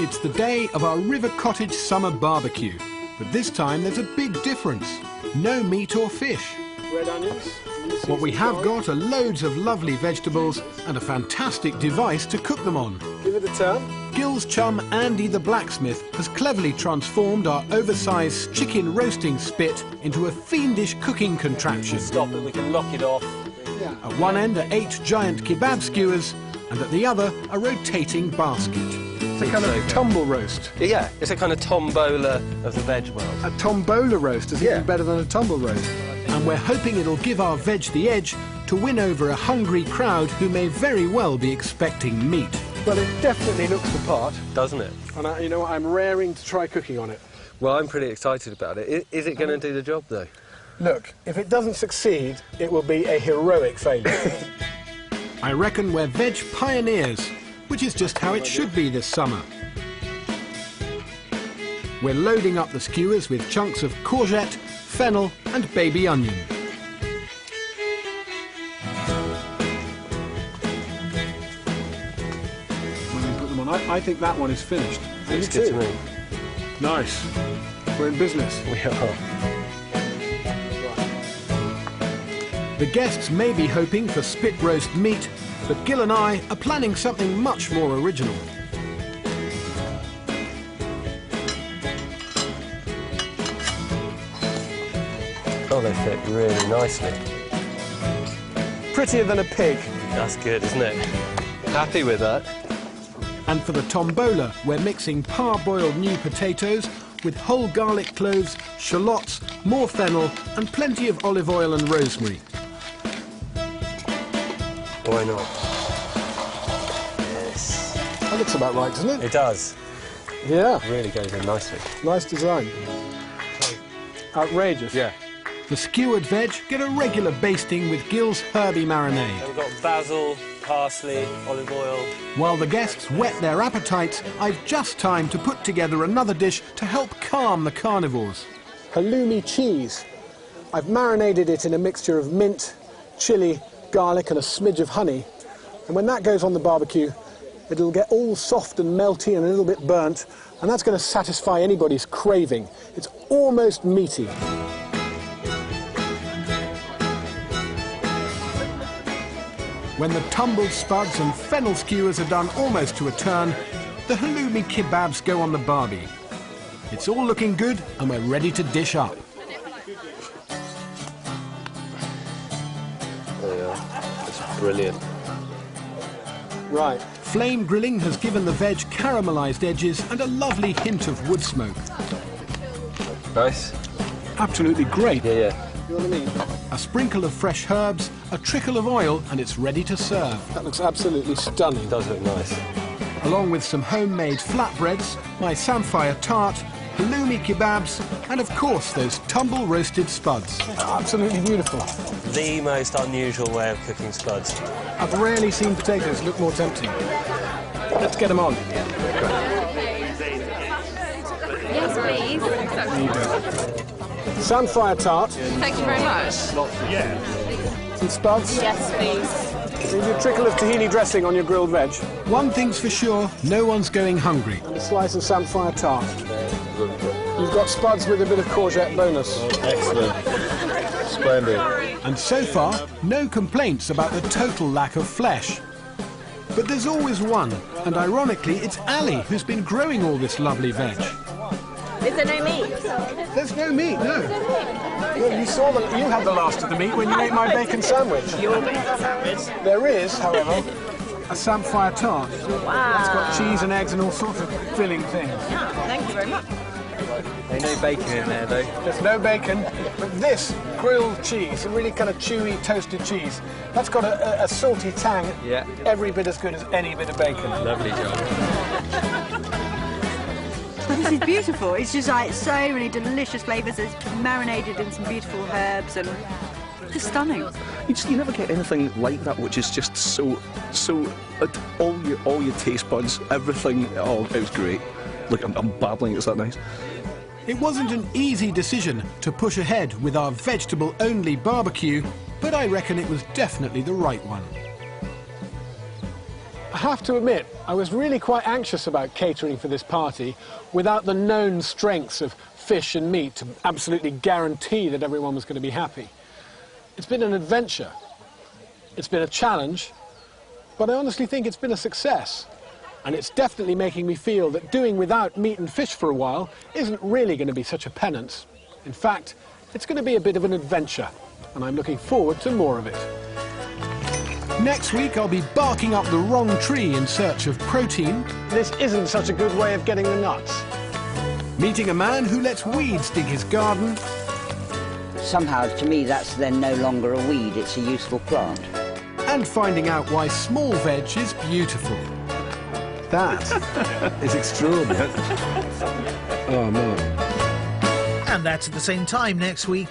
It's the day of our River Cottage summer barbecue, but this time there's a big difference. No meat or fish. Red onions. What we have got are loads of lovely vegetables and a fantastic device to cook them on. Give it a turn. Gil's chum Andy the blacksmith has cleverly transformed our oversized chicken roasting spit into a fiendish cooking contraption. Stop it, we can lock it off. Yeah. At one end are 8 giant kebab skewers and at the other a rotating basket. It's a kind of tumble roast. Yeah, it's a kind of tombola of the veg world. A tombola roast is even better than a tumble roast. And we're hoping it'll give our veg the edge to win over a hungry crowd who may very well be expecting meat. Well, it definitely looks the part. Doesn't it? And you know what, I'm raring to try cooking on it. Well, I'm pretty excited about it. Is it going to do the job, though? Look, if it doesn't succeed, it will be a heroic failure. I reckon we're veg pioneers, which is just how it should be this summer. We're loading up the skewers with chunks of courgette, fennel and baby onion. When we put them on, I think that one is finished. Looks good to me. Nice. We're in business. We are. The guests may be hoping for spit roast meat, but Gil and I are planning something much more original. Oh, they fit really nicely. Prettier than a pig. That's good, isn't it? Happy with that. And for the tombola, we're mixing parboiled new potatoes with whole garlic cloves, shallots, more fennel and plenty of olive oil and rosemary. Why not? Yes. That looks about right, doesn't it? It does. Yeah. It really goes in nicely. Nice design. Outrageous. Yeah. The skewered veg get a regular basting with Gil's herby marinade. We've got basil, parsley, olive oil. While the guests whet their appetites, I've just time to put together another dish to help calm the carnivores. Halloumi cheese. I've marinated it in a mixture of mint, chilli, garlic and a smidge of honey. And when that goes on the barbecue, it'll get all soft and melty and a little bit burnt, and that's going to satisfy anybody's craving. It's almost meaty. When the tumbled spuds and fennel skewers are done almost to a turn, the halloumi kebabs go on the barbie. It's all looking good and we're ready to dish up. There we are. That's brilliant. Right. Flame grilling has given the veg caramelised edges and a lovely hint of wood smoke. Nice. Absolutely great. Yeah, yeah. You know what I mean? A sprinkle of fresh herbs, a trickle of oil and it's ready to serve. That looks absolutely stunning. It does look nice. Along with some homemade flatbreads, my samphire tart, halloumi kebabs and of course those tumble roasted spuds. Absolutely beautiful. The most unusual way of cooking spuds. I've rarely seen potatoes look more tempting. Let's get them on. Yes, please. There you go. Samphire tart. Thank you very much. Some spuds. Yes, please. Maybe a trickle of tahini dressing on your grilled veg. One thing's for sure, no one's going hungry. And a slice of samphire tart. You've got spuds with a bit of courgette bonus. Excellent. Splendid. And so far, no complaints about the total lack of flesh. But there's always one, and ironically, it's Ali who's been growing all this lovely veg. Is there no meat? There's no meat, no. You had the last of the meat when you ate my bacon sandwich. Your bacon sandwich? There is, however, a samphire tart. Wow. It's got cheese and eggs and all sorts of filling things. Yeah, thank you very much. There's no bacon in there, though. There's no bacon, but this grilled cheese, a really kind of chewy, toasted cheese, that's got a salty tang, every bit as good as any bit of bacon. Lovely job. This is beautiful. It's just like so many delicious flavours. It's marinated in some beautiful herbs and just stunning. You never get anything like that, which is just so all your taste buds, everything. Oh, it was great. Look, I'm babbling. It's that nice. It wasn't an easy decision to push ahead with our vegetable-only barbecue, but I reckon it was definitely the right one. I have to admit, I was really quite anxious about catering for this party without the known strengths of fish and meat to absolutely guarantee that everyone was going to be happy. It's been an adventure. It's been a challenge, but I honestly think it's been a success. And it's definitely making me feel that doing without meat and fish for a while isn't really going to be such a penance. In fact, it's going to be a bit of an adventure, and I'm looking forward to more of it. Next week, I'll be barking up the wrong tree in search of protein, This isn't such a good way of getting the nuts. meeting a man who lets weeds dig his garden, Somehow, to me, that's then no longer a weed, it's a useful plant. and finding out why small veg is beautiful. That is extraordinary. Oh, Mark. And that's at the same time next week.